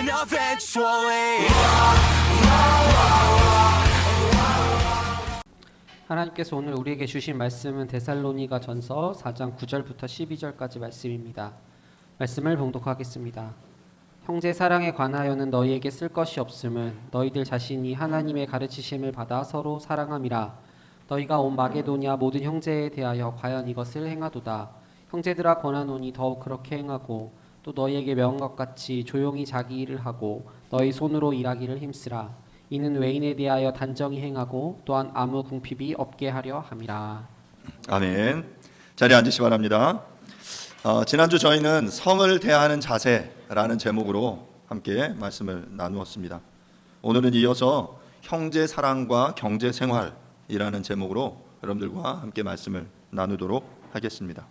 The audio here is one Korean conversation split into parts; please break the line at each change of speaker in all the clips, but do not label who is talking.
happen eventually.
하나님께서 오늘 우리에게 주신 말씀은 데살로니가 전서 4장 9절부터 12절까지 말씀입니다. 말씀을 봉독하겠습니다. 형제 사랑에 관하여는 너희에게 쓸 것이 없음은 너희들 자신이 하나님의 가르치심을 받아 서로 사랑함이라. 너희가 온 마게도냐 모든 형제에 대하여 과연 이것을 행하도다. 형제들아 권하노니 더욱 그렇게 행하고 또 너희에게 명한 것 같이 조용히 자기 일을 하고 너희 손으로 일하기를 힘쓰라. 이는 외인에 대하여 단정히 행하고 또한 아무 궁핍이 없게 하려 함이라.
아멘. 자리에 앉으시 기 바랍니다. 지난주 저희는 성을 대하는 자세라는 제목으로 함께 말씀을 나누었습니다. 오늘은 이어서 형제 사랑과 경제 생활이라는 제목으로 여러분들과 함께 말씀을 나누도록 하겠습니다.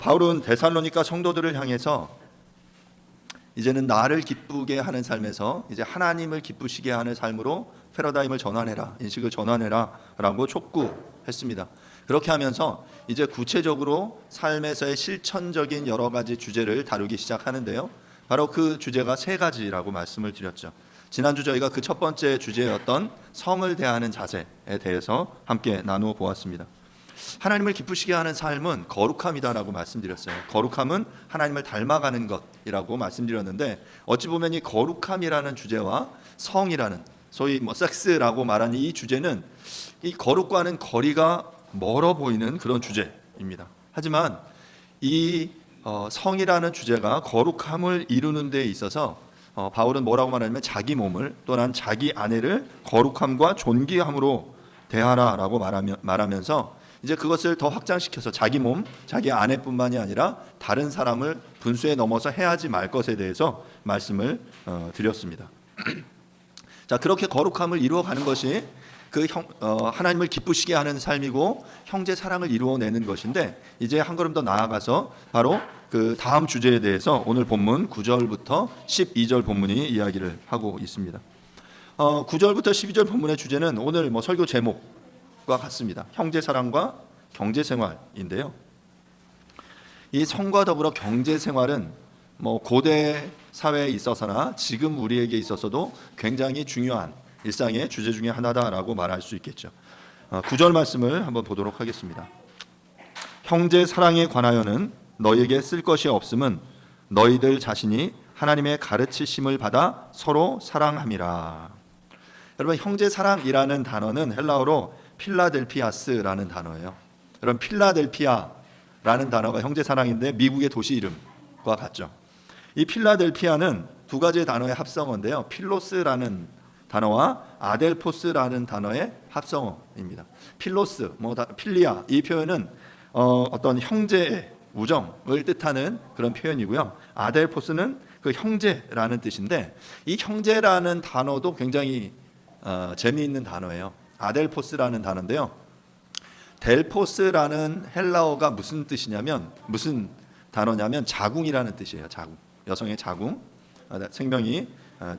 바울은 데살로니가 성도들을 향해서 이제는 나를 기쁘게 하는 삶에서 이제 하나님을 기쁘시게 하는 삶으로 패러다임을 전환해라, 인식을 전환해라 라고 촉구했습니다. 그렇게 하면서 이제 구체적으로 삶에서의 실천적인 여러 가지 주제를 다루기 시작하는데요. 바로 그 주제가 세 가지라고 말씀을 드렸죠. 지난주 저희가 그 첫 번째 주제였던 성을 대하는 자세에 대해서 함께 나누어 보았습니다. 하나님을 기쁘시게 하는 삶은 거룩함이다라고 말씀드렸어요. 거룩함은 하나님을 닮아가는 것이라고 말씀드렸는데, 어찌 보면 이 거룩함이라는 주제와 성이라는 소위 섹스라고 말하는 이 주제는 이 거룩과는 거리가 멀어 보이는 그런 주제입니다. 하지만 이 성이라는 주제가 거룩함을 이루는 데 있어서 바울은 뭐라고 말하냐면 자기 몸을 또는 자기 아내를 거룩함과 존귀함으로 대하라라고 말하면서 이제 그것을 더 확장시켜서 자기 몸, 자기 아내뿐만이 아니라 다른 사람을 분수에 넘어서 해하지 말 것에 대해서 말씀을 드렸습니다. 자, 그렇게 거룩함을 이루어가는 것이 하나님을 기쁘시게 하는 삶이고 형제 사랑을 이루어내는 것인데, 이제 한 걸음 더 나아가서 바로 그 다음 주제에 대해서 오늘 본문 9절부터 12절 본문이 이야기를 하고 있습니다. 9절부터 12절 본문의 주제는 오늘 설교 제목과 같습니다. 형제 사랑과 경제 생활인데요. 이 성과 더불어 경제 생활은 고대 사회에 있어서나 지금 우리에게 있어서도 굉장히 중요한 일상의 주제 중에 하나다라고 말할 수 있겠죠. 9절 말씀을 한번 보도록 하겠습니다. 형제 사랑에 관하여는 너희에게 쓸 것이 없음은 너희들 자신이 하나님의 가르치심을 받아 서로 사랑함이라. 여러분, 형제 사랑이라는 단어는 헬라어로 필라델피아스라는 단어예요. 여러분, 필라델피아라는 단어가 형제 사랑인데 미국의 도시 이름과 같죠. 이 필라델피아는 두 가지의 단어의 합성어인데요. 필로스라는 단어와 아델포스라는 단어의 합성어입니다. 필로스, 필리아, 이 표현은 어떤 형제의 우정을 뜻하는 그런 표현이고요. 아델포스는 그 형제라는 뜻인데, 이 형제라는 단어도 굉장히 재미있는 단어예요. 아델포스라는 단어인데요. 델포스라는 헬라어가 무슨 뜻이냐면, 무슨 단어냐면 자궁이라는 뜻이에요. 자궁, 여성의 자궁, 생명이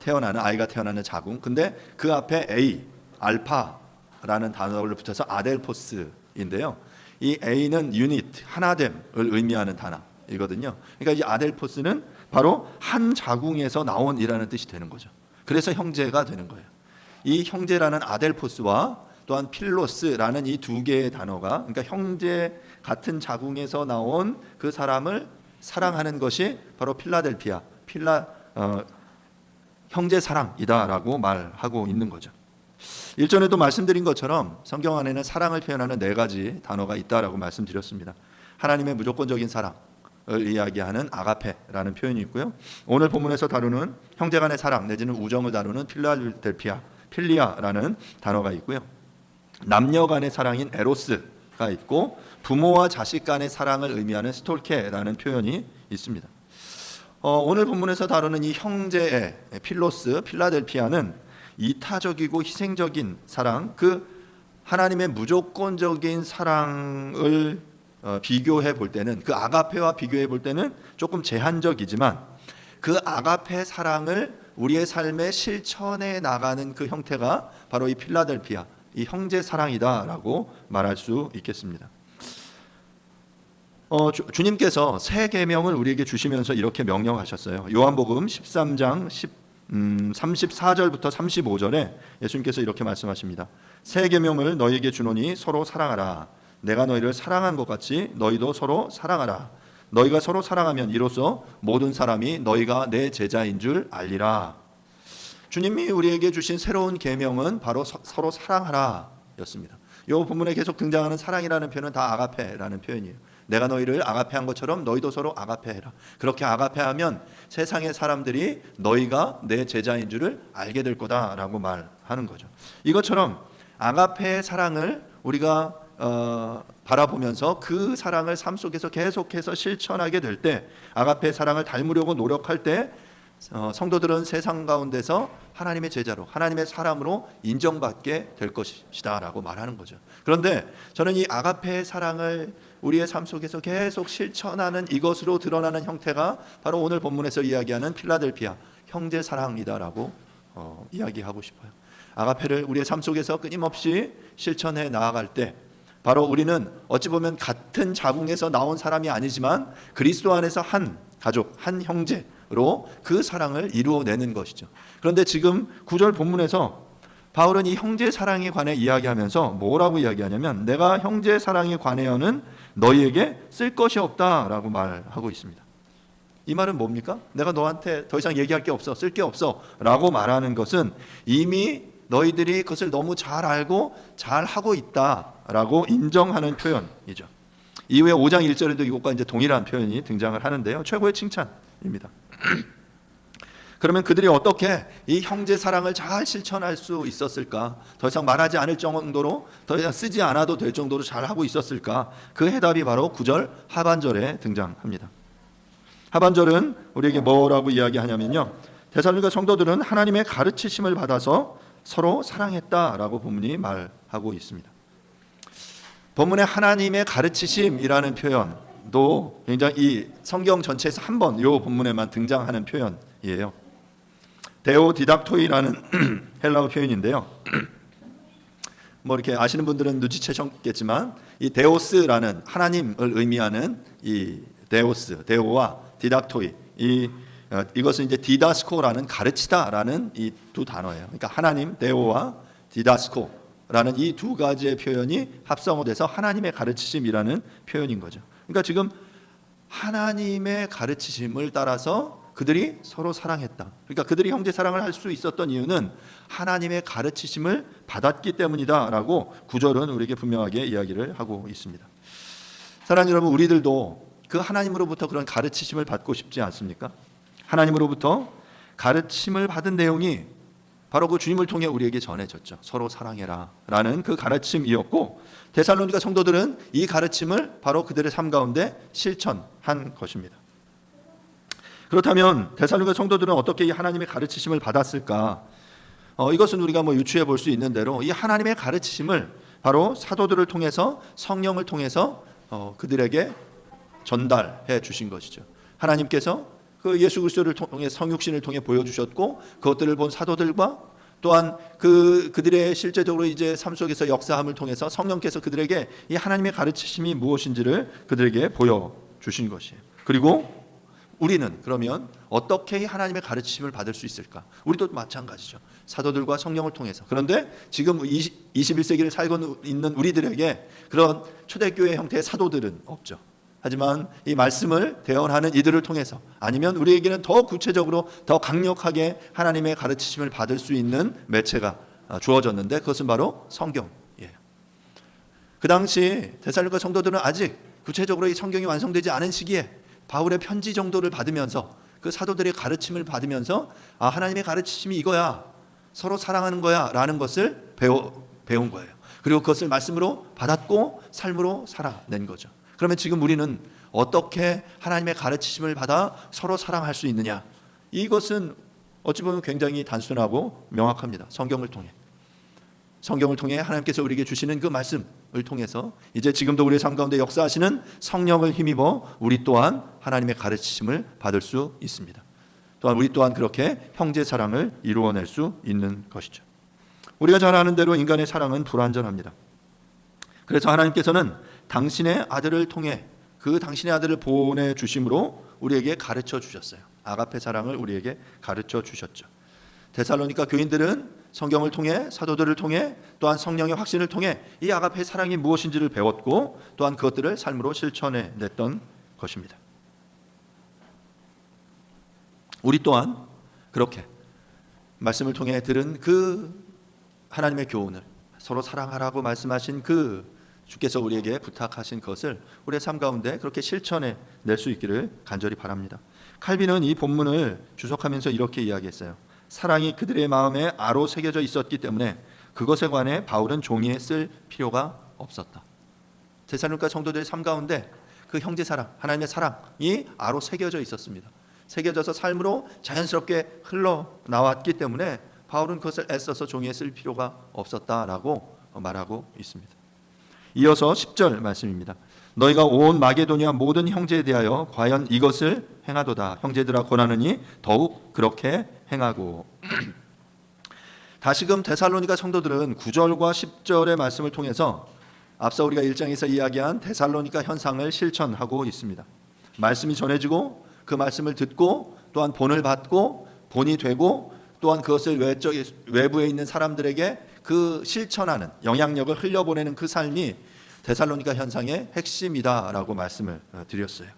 태어나는, 아이가 태어나는 자궁. 근데 그 앞에 A, 알파라는 단어를 붙여서 아델포스인데요. 이 A는 유닛, 하나됨을 의미하는 단어이거든요. 그러니까 이 아델포스는 바로 한 자궁에서 나온이라는 뜻이 되는 거죠. 그래서 형제가 되는 거예요. 이 형제라는 아델포스와 또한 필로스라는 이 두 개의 단어가, 그러니까 형제 같은 자궁에서 나온 그 사람을 사랑하는 것이 바로 필라델피아, 형제 사랑이다라고 말하고 있는 거죠. 일전에도 말씀드린 것처럼 성경 안에는 사랑을 표현하는 네 가지 단어가 있다라고 말씀드렸습니다. 하나님의 무조건적인 사랑을 이야기하는 아가페라는 표현이 있고요. 오늘 본문에서 다루는 형제 간의 사랑 내지는 우정을 다루는 필라델피아, 필리아라는 단어가 있고요. 남녀 간의 사랑인 에로스가 있고, 부모와 자식 간의 사랑을 의미하는 스톨케라는 표현이 있습니다. 오늘 본문에서 다루는 이 형제의 필로스, 필라델피아는 이타적이고 희생적인 사랑, 그 하나님의 무조건적인 사랑을 비교해 볼 때는, 그 아가페와 비교해 볼 때는 조금 제한적이지만, 그 아가페 사랑을 우리의 삶에 실천해 나가는 그 형태가 바로 이 필라델피아, 이 형제 사랑이다라고 말할 수 있겠습니다. 주님께서 새 계명을 우리에게 주시면서 이렇게 명령하셨어요. 요한복음 13장 34절부터 35절에 예수님께서 이렇게 말씀하십니다. 새 계명을 너희에게 주노니 서로 사랑하라. 내가 너희를 사랑한 것 같이 너희도 서로 사랑하라. 너희가 서로 사랑하면 이로써 모든 사람이 너희가 내 제자인 줄 알리라. 주님이 우리에게 주신 새로운 계명은 바로 서로 사랑하라 였습니다. 이 본문에 계속 등장하는 사랑이라는 표현은 다 아가페라는 표현이에요. 내가 너희를 아가페한 것처럼 너희도 서로 아가페해라. 그렇게 아가페하면 세상의 사람들이 너희가 내 제자인 줄을 알게 될 거다라고 말하는 거죠. 이것처럼 아가페의 사랑을 우리가 바라보면서 그 사랑을 삶 속에서 계속해서 실천하게 될 때, 아가페의 사랑을 닮으려고 노력할 때 성도들은 세상 가운데서 하나님의 제자로, 하나님의 사람으로 인정받게 될 것이다 라고 말하는 거죠. 그런데 저는 이 아가페의 사랑을 우리의 삶 속에서 계속 실천하는 이것으로 드러나는 형태가 바로 오늘 본문에서 이야기하는 필라델피아 형제 사랑이다라고 이야기하고 싶어요. 아가페를 우리의 삶 속에서 끊임없이 실천해 나아갈 때 바로 우리는 어찌 보면 같은 자궁에서 나온 사람이 아니지만 그리스도 안에서 한 가족, 한 형제로 그 사랑을 이루어내는 것이죠. 그런데 지금 9절 본문에서 바울은 이 형제 사랑에 관해 이야기하면서 뭐라고 이야기하냐면 내가 형제 사랑에 관하여는 너희에게 쓸 것이 없다라고 말하고 있습니다. 이 말은 뭡니까? 내가 너한테 더 이상 얘기할 게 없어, 쓸 게 없어 라고 말하는 것은 이미 너희들이 그것을 너무 잘 알고 잘 하고 있다라고 인정하는 표현이죠. 이후에 5장 1절에도 이것과 이제 동일한 표현이 등장을 하는데요. 최고의 칭찬입니다. 그러면 그들이 어떻게 이 형제 사랑을 잘 실천할 수 있었을까? 더 이상 말하지 않을 정도로, 더 이상 쓰지 않아도 될 정도로 잘 하고 있었을까? 그 해답이 바로 9절 하반절에 등장합니다. 하반절은 우리에게 뭐라고 이야기하냐면요, 데살로니가 성도들은 하나님의 가르치심을 받아서 서로 사랑했다라고 본문이 말하고 있습니다. 본문의 하나님의 가르치심이라는 표현도 굉장히 이 성경 전체에서 한 번 이 본문에만 등장하는 표현이에요. 데오디닥토이라는 헬라어 표현인데요. 뭐 이렇게 아시는 분들은 눈치채셨겠지만 이 데오스라는 하나님을 의미하는 이 데오스, 데오와 디닥토이, 이것은 이제 디다스코라는 가르치다라는 이 두 단어예요. 그러니까 하나님 데오와 디다스코라는 이 두 가지의 표현이 합성어돼서 하나님의 가르치심이라는 표현인 거죠. 그러니까 지금 하나님의 가르치심을 따라서 그들이 서로 사랑했다. 그러니까 그들이 형제 사랑을 할 수 있었던 이유는 하나님의 가르치심을 받았기 때문이다라고 9절은 우리에게 분명하게 이야기를 하고 있습니다. 사랑하는 여러분, 우리들도 그 하나님으로부터 그런 가르치심을 받고 싶지 않습니까? 하나님으로부터 가르침을 받은 내용이 바로 그 주님을 통해 우리에게 전해졌죠. 서로 사랑해라 라는 그 가르침이었고, 데살로니가 성도들은 이 가르침을 바로 그들의 삶 가운데 실천한 것입니다. 그렇다면 데살로니가 성도들은 어떻게 이 하나님의 가르치심을 받았을까? 이것은 우리가 뭐 유추해 볼 수 있는 대로 이 하나님의 가르치심을 바로 사도들을 통해서, 성령을 통해서 그들에게 전달해 주신 것이죠. 하나님께서 그 예수 그리스도를 통해 성육신을 통해 보여주셨고, 그것들을 본 사도들과 또한 그들의 실제적으로 이제 삶 속에서 역사함을 통해서 성령께서 그들에게 이 하나님의 가르치심이 무엇인지를 그들에게 보여주신 것이에요. 그리고 우리는 그러면 어떻게 하나님의 가르치심을 받을 수 있을까? 우리도 마찬가지죠. 사도들과 성령을 통해서. 그런데 지금 21세기를 살고 있는 우리들에게 그런 초대교회 형태의 사도들은 없죠. 하지만 이 말씀을 대언하는 이들을 통해서, 아니면 우리에게는 더 구체적으로 더 강력하게 하나님의 가르치심을 받을 수 있는 매체가 주어졌는데 그것은 바로 성경이에요. 그 당시 데살로니가 성도들은 아직 구체적으로 이 성경이 완성되지 않은 시기에 바울의 편지 정도를 받으면서, 그 사도들의 가르침을 받으면서 하나님의 가르치심이 이거야, 서로 사랑하는 거야 라는 것을 배운 거예요. 그리고 그것을 말씀으로 받았고 삶으로 살아낸 거죠. 그러면 지금 우리는 어떻게 하나님의 가르치심을 받아 서로 사랑할 수 있느냐? 이것은 어찌 보면 굉장히 단순하고 명확합니다. 성경을 통해 하나님께서 우리에게 주시는 그 말씀을 통해서 이제 지금도 우리의 삶 가운데 역사하시는 성령을 힘입어 우리 또한 하나님의 가르치심을 받을 수 있습니다. 또한 우리 또한 그렇게 형제 사랑을 이루어낼 수 있는 것이죠. 우리가 잘 아는 대로 인간의 사랑은 불완전합니다. 그래서 하나님께서는 당신의 아들을 통해 그 당신의 아들을 보내주심으로 우리에게 가르쳐 주셨어요. 아가페 사랑을 우리에게 가르쳐 주셨죠. 데살로니가 교인들은 성경을 통해, 사도들을 통해, 또한 성령의 확신을 통해 이 아가페 사랑이 무엇인지를 배웠고 또한 그것들을 삶으로 실천해 냈던 것입니다. 우리 또한 그렇게 말씀을 통해 들은 그 하나님의 교훈을, 서로 사랑하라고 말씀하신 그 주께서 우리에게 부탁하신 것을 우리의 삶 가운데 그렇게 실천해 낼 수 있기를 간절히 바랍니다. 칼빈은 이 본문을 주석하면서 이렇게 이야기했어요. 사랑이 그들의 마음에 아로 새겨져 있었기 때문에 그것에 관해 바울은 종이에 쓸 필요가 없었다. 데살로니가 성도들의 삶 가운데 그 형제 사랑, 하나님의 사랑이 아로 새겨져 있었습니다. 새겨져서 삶으로 자연스럽게 흘러나왔기 때문에 바울은 그것을 애써서 종이에 쓸 필요가 없었다라고 말하고 있습니다. 이어서 10절 말씀입니다. 너희가 온 마게도냐 모든 형제에 대하여 과연 이것을 행하도다. 형제들아 권하느니 더욱 그렇게 행하고. 다시금 데살로니가 성도들은 9절과 10절의 말씀을 통해서 앞서 우리가 1장에서 이야기한 데살로니가 현상을 실천하고 있습니다. 말씀이 전해지고 그 말씀을 듣고 또한 본을 받고 본이 되고 또한 그것을 외부에 있는 사람들에게 그 실천하는 영향력을 흘려보내는 그 삶이 데살로니가 현상의 핵심이다라고 말씀을 드렸어요.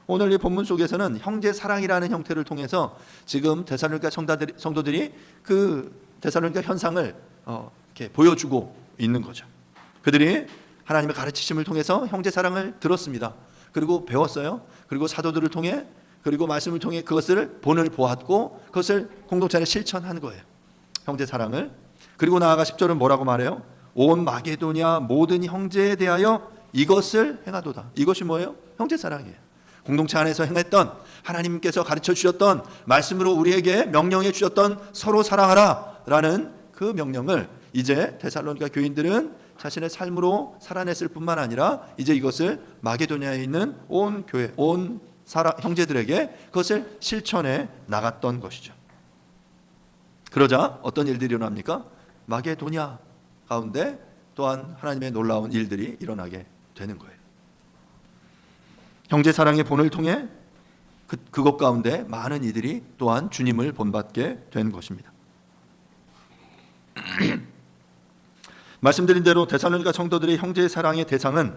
오늘 이 본문 속에서는 형제 사랑이라는 형태를 통해서 지금 데살로니가 성도들이 그 데살로니가 현상을 이렇게 보여주고 있는 거죠. 그들이 하나님의 가르치심을 통해서 형제 사랑을 들었습니다. 그리고 배웠어요. 그리고 사도들을 통해 그리고 말씀을 통해 그것을 본을 보았고 그것을 공동체 안에 실천한 거예요. 형제 사랑을. 그리고 나아가 10절은 뭐라고 말해요? 온 마게도냐 모든 형제에 대하여 이것을 행하도다. 이것이 뭐예요? 형제 사랑이에요. 공동체 안에서 행했던 하나님께서 가르쳐 주셨던 말씀으로 우리에게 명령해 주셨던 서로 사랑하라 라는 그 명령을 이제 데살로니가 교인들은 자신의 삶으로 살아냈을 뿐만 아니라 이제 이것을 마게도냐에 있는 온 교회, 온 형제들에게 그것을 실천해 나갔던 것이죠. 그러자 어떤 일들이 일어납니까? 마게도냐 가운데 또한 하나님의 놀라운 일들이 일어나게 되는 거예요. 형제 사랑의 본을 통해 그것 가운데 많은 이들이 또한 주님을 본받게 된 것입니다. 말씀드린 대로 데살로니가 성도들의 형제 사랑의 대상은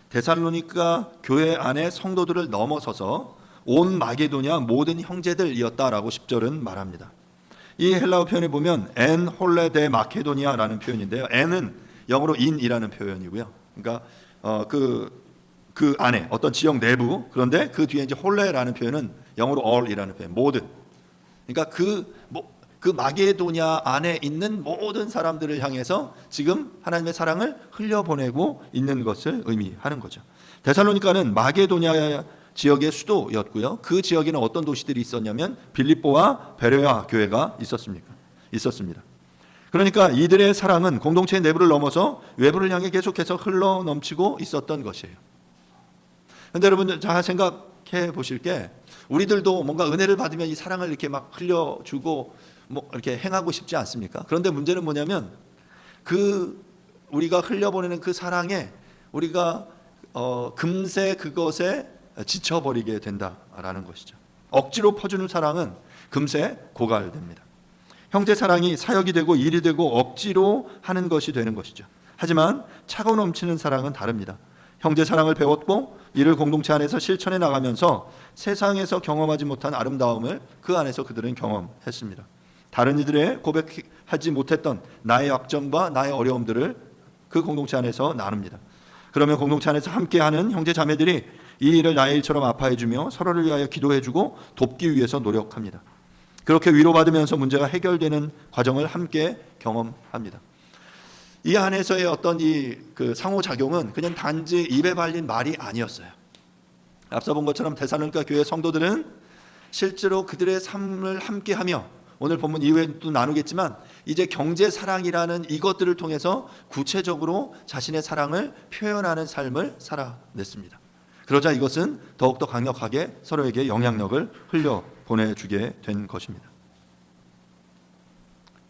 데살로니가 교회 안에 성도들을 넘어서서 온 마게도냐 모든 형제들이었다라고 10절은 말합니다. 이 헬라어 표현에 보면 엔 홀레 데 마케도니아라는 표현인데요. 엔은 영어로 인이라는 표현이고요. 그러니까 그 안에 어떤 지역 내부, 그런데 그 뒤에 이제 홀레라는 표현은 영어로 all이라는 표현, 모든. 그러니까 그 마게도냐 안에 있는 모든 사람들을 향해서 지금 하나님의 사랑을 흘려보내고 있는 것을 의미하는 거죠. 데살로니가는 마게도냐 지역의 수도였고요. 그 지역에는 어떤 도시들이 있었냐면 빌립보와 베레아 교회가 있었습니다. 그러니까 이들의 사랑은 공동체의 내부를 넘어서 외부를 향해 계속해서 흘러 넘치고 있었던 것이에요. 그런데 여러분들 잘 생각해 보실 게 우리들도 뭔가 은혜를 받으면 이 사랑을 이렇게 막 흘려주고 뭐 이렇게 행하고 싶지 않습니까? 그런데 문제는 뭐냐면 우리가 흘려보내는 그 사랑에 우리가 금세 그것에 지쳐버리게 된다라는 것이죠. 억지로 퍼주는 사랑은 금세 고갈됩니다. 형제 사랑이 사역이 되고 일이 되고 억지로 하는 것이 되는 것이죠. 하지만 차고 넘치는 사랑은 다릅니다. 형제 사랑을 배웠고 이를 공동체 안에서 실천해 나가면서 세상에서 경험하지 못한 아름다움을 그 안에서 그들은 경험했습니다. 다른 이들의 고백하지 못했던 나의 약점과 나의 어려움들을 그 공동체 안에서 나눕니다. 그러면 공동체 안에서 함께하는 형제 자매들이 이 일을 나의 일처럼 아파해주며 서로를 위하여 기도해주고 돕기 위해서 노력합니다. 그렇게 위로받으면서 문제가 해결되는 과정을 함께 경험합니다. 이 안에서의 어떤 그 상호작용은 그냥 단지 입에 발린 말이 아니었어요. 앞서 본 것처럼 데살로니가 교회 성도들은 실제로 그들의 삶을 함께하며 오늘 본문 이후에 또 나누겠지만 이제 경제 사랑이라는 이것들을 통해서 구체적으로 자신의 사랑을 표현하는 삶을 살아냈습니다. 그러자 이것은 더욱더 강력하게 서로에게 영향력을 흘려보내주게 된 것입니다.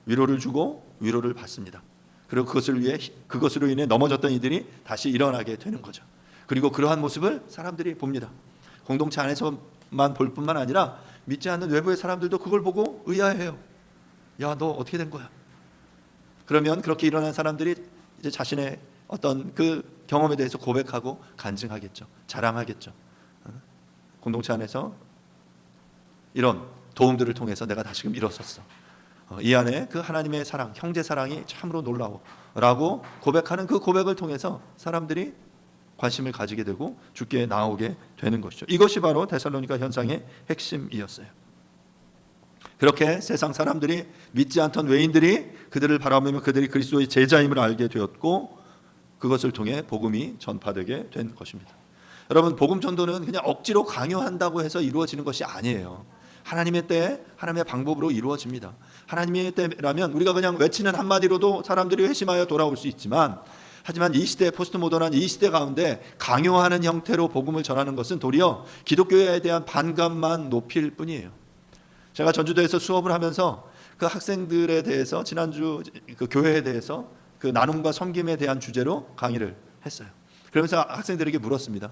위로를 주고 위로를 받습니다. 그리고 그것으로 인해 넘어졌던 이들이 다시 일어나게 되는 거죠. 그리고 그러한 모습을 사람들이 봅니다. 공동체 안에서만 볼 뿐만 아니라 믿지 않는 외부의 사람들도 그걸 보고 의아해요. 야, 너 어떻게 된 거야? 그러면 그렇게 일어난 사람들이 이제 자신의 어떤 그 경험에 대해서 고백하고 간증하겠죠. 자랑하겠죠. 공동체 안에서 이런 도움들을 통해서 내가 다시금 일어섰어. 이 안에 그 하나님의 사랑, 형제 사랑이 참으로 놀라워라고 고백하는 그 고백을 통해서 사람들이 관심을 가지게 되고 주께 나오게 되는 것이죠. 이것이 바로 데살로니가 현상의 핵심이었어요. 그렇게 세상 사람들이 믿지 않던 외인들이 그들을 바라보며 그들이 그리스도의 제자임을 알게 되었고 그것을 통해 복음이 전파되게 된 것입니다. 여러분, 복음 전도는 그냥 억지로 강요한다고 해서 이루어지는 것이 아니에요. 하나님의 때에 하나님의 방법으로 이루어집니다. 하나님의 때라면 우리가 그냥 외치는 한마디로도 사람들이 회심하여 돌아올 수 있지만, 하지만 이 시대, 포스트 모던한 이 시대 가운데 강요하는 형태로 복음을 전하는 것은 도리어 기독교에 대한 반감만 높일 뿐이에요. 제가 전주도에서 수업을 하면서 그 학생들에 대해서 지난주 그 교회에 대해서 그 나눔과 섬김에 대한 주제로 강의를 했어요. 그러면서 학생들에게 물었습니다.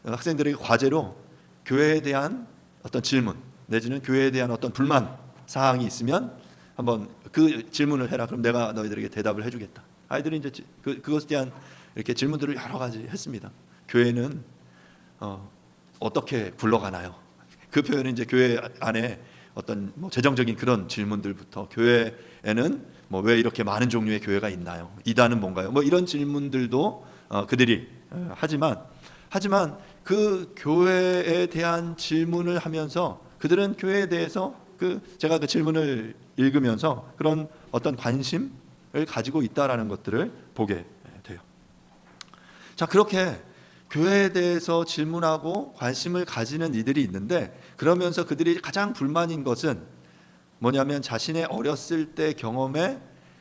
학생들에게 과제로 교회에 대한 어떤 질문 내지는 교회에 대한 어떤 불만 사항이 있으면 한번 그 질문을 해라. 그럼 내가 너희들에게 대답을 해주겠다. 아이들이 이제 그것에 대한 이렇게 질문들을 여러 가지 했습니다. 교회는 어떻게 굴러가나요? 그 표현은 이제 교회 안에 어떤 뭐 재정적인 그런 질문들부터, 교회에는 뭐 왜 이렇게 많은 종류의 교회가 있나요? 이단은 뭔가요? 뭐 이런 질문들도 그들이 하지만 그 교회에 대한 질문을 하면서 그들은 교회에 대해서 제가 그 질문을 읽으면서 그런 어떤 관심을 가지고 있다라는 것들을 보게 돼요. 자, 그렇게 교회에 대해서 질문하고 관심을 가지는 이들이 있는데, 그러면서 그들이 가장 불만인 것은 뭐냐면 자신의 어렸을 때 경험에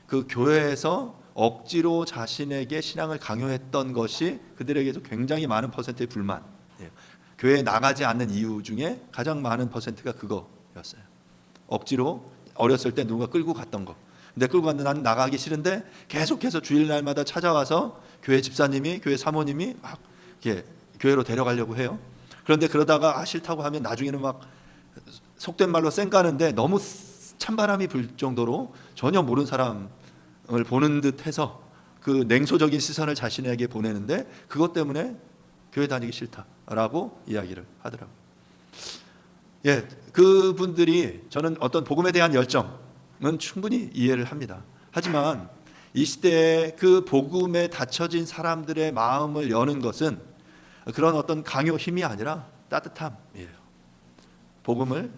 그 교회에서 억지로 자신에게 신앙을 강요했던 것이 그들에게도 굉장히 많은 퍼센트의 불만이에요. 교회에 나가지 않는 이유 중에 가장 많은 퍼센트가 그거였어요. 억지로 어렸을 때 누가 끌고 갔던 거. 근데 끌고 갔는데 난 나가기 싫은데 계속해서 주일날마다 찾아와서 교회 집사님이, 교회 사모님이 막 이렇게 교회로 데려가려고 해요. 그런데 그러다가 싫다고 하면 나중에는 막 속된 말로 쌩까는데 너무 찬바람이 불 정도로 전혀 모르는 사람을 보는 듯 해서 그 냉소적인 시선을 자신에게 보내는데, 그것 때문에 교회 다니기 싫다라고 이야기를 하더라고요. 예, 그분들이, 저는 어떤 복음에 대한 열정은 충분히 이해를 합니다. 하지만 이 시대에 그 복음에 닫혀진 사람들의 마음을 여는 것은 그런 어떤 강요 힘이 아니라 따뜻함이에요. 복음을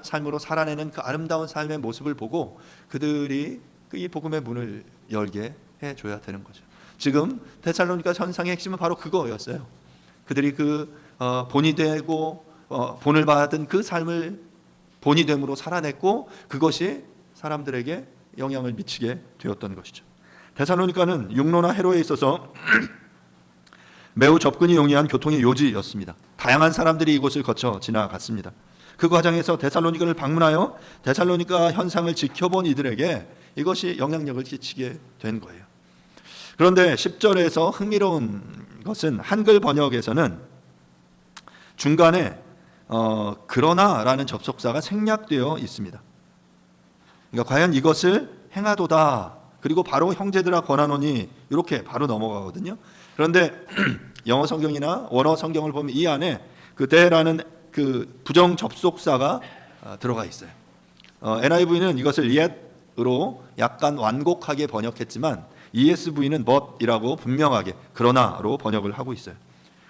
삶으로 살아내는 그 아름다운 삶의 모습을 보고 그들이 이 복음의 문을 열게 해줘야 되는 거죠. 지금 데살로니가 현상의 핵심은 바로 그거였어요. 그들이 본이 되고 본을 받은 그 삶을 본이 됨으로 살아냈고, 그것이 사람들에게 영향을 미치게 되었던 것이죠. 데살로니가는 육로나 해로에 있어서 매우 접근이 용이한 교통의 요지였습니다. 다양한 사람들이 이곳을 거쳐 지나갔습니다. 그 과정에서 데살로니가를 방문하여 데살로니가 현상을 지켜본 이들에게 이것이 영향력을 끼치게 된 거예요. 그런데 10절에서 흥미로운 것은 한글 번역에서는 중간에 그러나라는 접속사가 생략되어 있습니다. 그러니까 과연 이것을 행하도다, 그리고 바로 형제들아 권하노니, 이렇게 바로 넘어가거든요. 그런데 영어 성경이나 원어 성경을 보면 이 안에 그 대라는 그 부정 접속사가 들어가 있어요. NIV는 이것을 yet으로 약간 완곡하게 번역했지만 ESV는 but이라고 분명하게 그러나로 번역을 하고 있어요.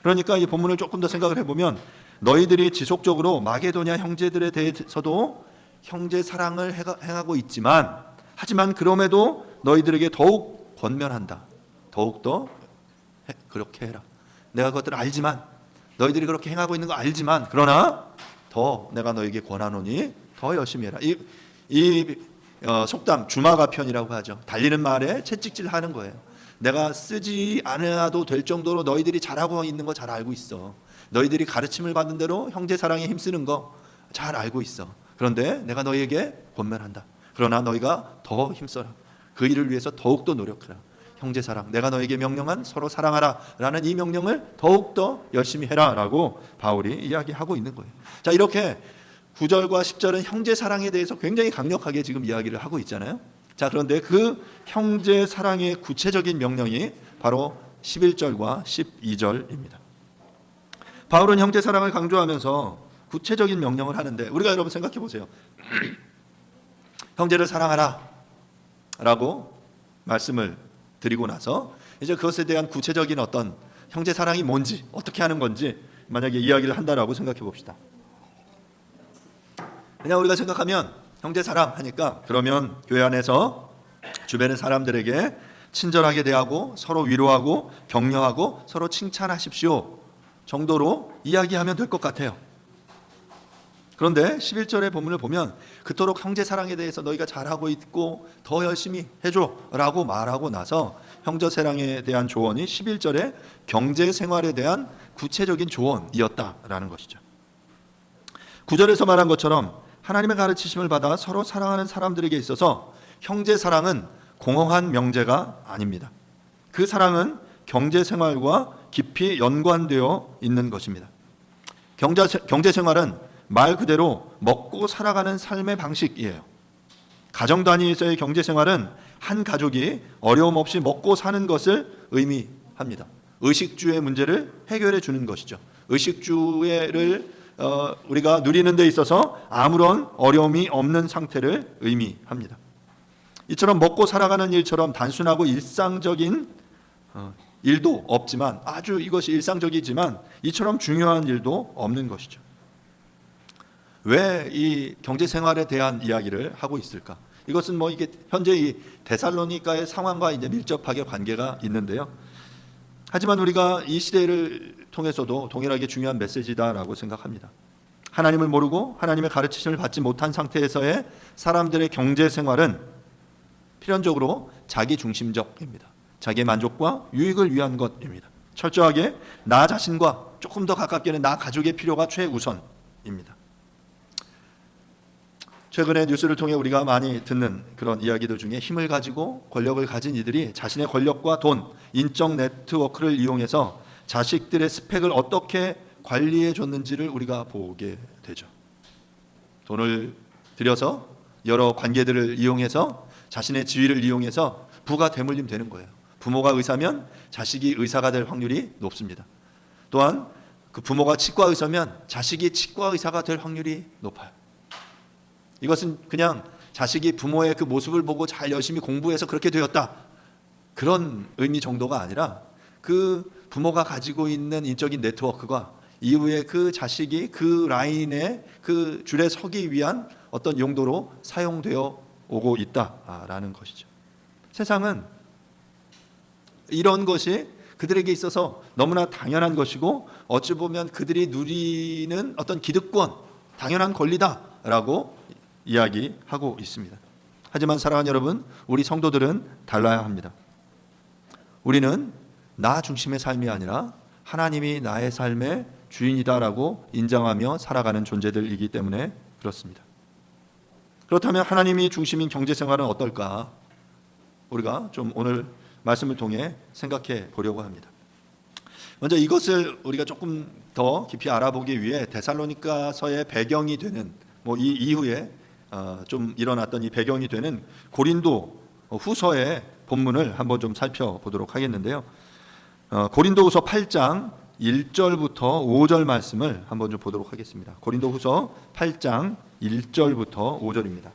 그러니까 이 본문을 조금 더 생각을 해보면, 너희들이 지속적으로 마게도냐 형제들에 대해서도 형제 사랑을 행하고 있지만, 하지만 그럼에도 너희들에게 더욱 권면한다. 더욱더 그렇게 해라. 내가 그것들을 알지만, 너희들이 그렇게 행하고 있는 거 알지만, 그러나 더 내가 너에게 권하노니 더 열심히 해라. 이 속담 주마가편이라고 하죠. 달리는 말에 채찍질하는 거예요. 내가 쓰지 않아도 될 정도로 너희들이 잘하고 있는 거 잘 알고 있어. 너희들이 가르침을 받는 대로 형제 사랑에 힘쓰는 거 잘 알고 있어. 그런데 내가 너희에게 권면한다. 그러나 너희가 더 힘써라. 그 일을 위해서 더욱더 노력하라. 형제 사랑, 내가 너에게 명령한 서로 사랑하라 라는 이 명령을 더욱더 열심히 해라 라고 바울이 이야기하고 있는 거예요. 자, 이렇게 9절과 10절은 형제 사랑에 대해서 굉장히 강력하게 지금 이야기를 하고 있잖아요. 자, 그런데 그 형제 사랑의 구체적인 명령이 바로 11절과 12절입니다. 바울은 형제 사랑을 강조하면서 구체적인 명령을 하는데, 우리가 여러분 생각해 보세요. 형제를 사랑하라 라고 말씀을 드리고 나서 이제 그것에 대한 구체적인 어떤 형제 사랑이 뭔지, 어떻게 하는 건지 만약에 이야기를 한다라고 생각해 봅시다. 그냥 우리가 생각하면 형제 사랑 하니까 그러면 교회 안에서 주변의 사람들에게 친절하게 대하고 서로 위로하고 격려하고 서로 칭찬하십시오 정도로 이야기하면 될 것 같아요. 그런데 11절의 본문을 보면 그토록 형제 사랑에 대해서 너희가 잘하고 있고 더 열심히 해줘 라고 말하고 나서 형제 사랑에 대한 조언이 11절에 경제 생활에 대한 구체적인 조언이었다라는 것이죠. 9절에서 말한 것처럼 하나님의 가르치심을 받아 서로 사랑하는 사람들에게 있어서 형제 사랑은 공허한 명제가 아닙니다. 그 사랑은 경제 생활과 깊이 연관되어 있는 것입니다. 경제 생활은 말 그대로 먹고 살아가는 삶의 방식이에요. 가정 단위에서의 경제 생활은 한 가족이 어려움 없이 먹고 사는 것을 의미합니다. 의식주의 문제를 해결해 주는 것이죠. 의식주의를 우리가 누리는 데 있어서 아무런 어려움이 없는 상태를 의미합니다. 이처럼 먹고 살아가는 일처럼 단순하고 일상적인 일도 없지만, 아주 이것이 일상적이지만 이처럼 중요한 일도 없는 것이죠. 왜 이 경제 생활에 대한 이야기를 하고 있을까? 이것은 뭐 이게 현재 이 데살로니가의 상황과 이제 밀접하게 관계가 있는데요. 하지만 우리가 이 시대를 통해서도 동일하게 중요한 메시지다라고 생각합니다. 하나님을 모르고 하나님의 가르치심을 받지 못한 상태에서의 사람들의 경제 생활은 필연적으로 자기 중심적입니다. 자기의 만족과 유익을 위한 것입니다. 철저하게 나 자신과 조금 더 가깝게는 나 가족의 필요가 최우선입니다. 최근에 뉴스를 통해 우리가 많이 듣는 그런 이야기들 중에 힘을 가지고 권력을 가진 이들이 자신의 권력과 돈, 인적 네트워크를 이용해서 자식들의 스펙을 어떻게 관리해 줬는지를 우리가 보게 되죠. 돈을 들여서 여러 관계들을 이용해서 자신의 지위를 이용해서 부가 대물림 되는 거예요. 부모가 의사면 자식이 의사가 될 확률이 높습니다. 또한 그 부모가 치과 의사면 자식이 치과 의사가 될 확률이 높아요. 이것은 그냥 자식이 부모의 그 모습을 보고 잘 열심히 공부해서 그렇게 되었다, 그런 의미 정도가 아니라 그 부모가 가지고 있는 인적인 네트워크가 이후에 그 자식이 그 라인에 그 줄에 서기 위한 어떤 용도로 사용되어 오고 있다라는 것이죠. 세상은 이런 것이 그들에게 있어서 너무나 당연한 것이고 어찌 보면 그들이 누리는 어떤 기득권, 당연한 권리다라고 이야기하고 있습니다. 하지만 사랑하는 여러분, 우리 성도들은 달라야 합니다. 우리는 나 중심의 삶이 아니라 하나님이 나의 삶의 주인이다라고 인정하며 살아가는 존재들이기 때문에 그렇습니다. 그렇다면 하나님이 중심인 경제생활은 어떨까? 우리가 좀 오늘 말씀을 통해 생각해 보려고 합니다. 먼저 이것을 우리가 조금 더 깊이 알아보기 위해 데살로니가서의 배경이 되는 이 이후에 좀 일어났던 이 배경이 되는 고린도 후서의 본문을 한번 좀 살펴보도록 하겠는데요. 고린도후서 8장 1절부터 5절 말씀을 한번 좀 보도록 하겠습니다. 고린도후서 8장 1절부터 5절입니다.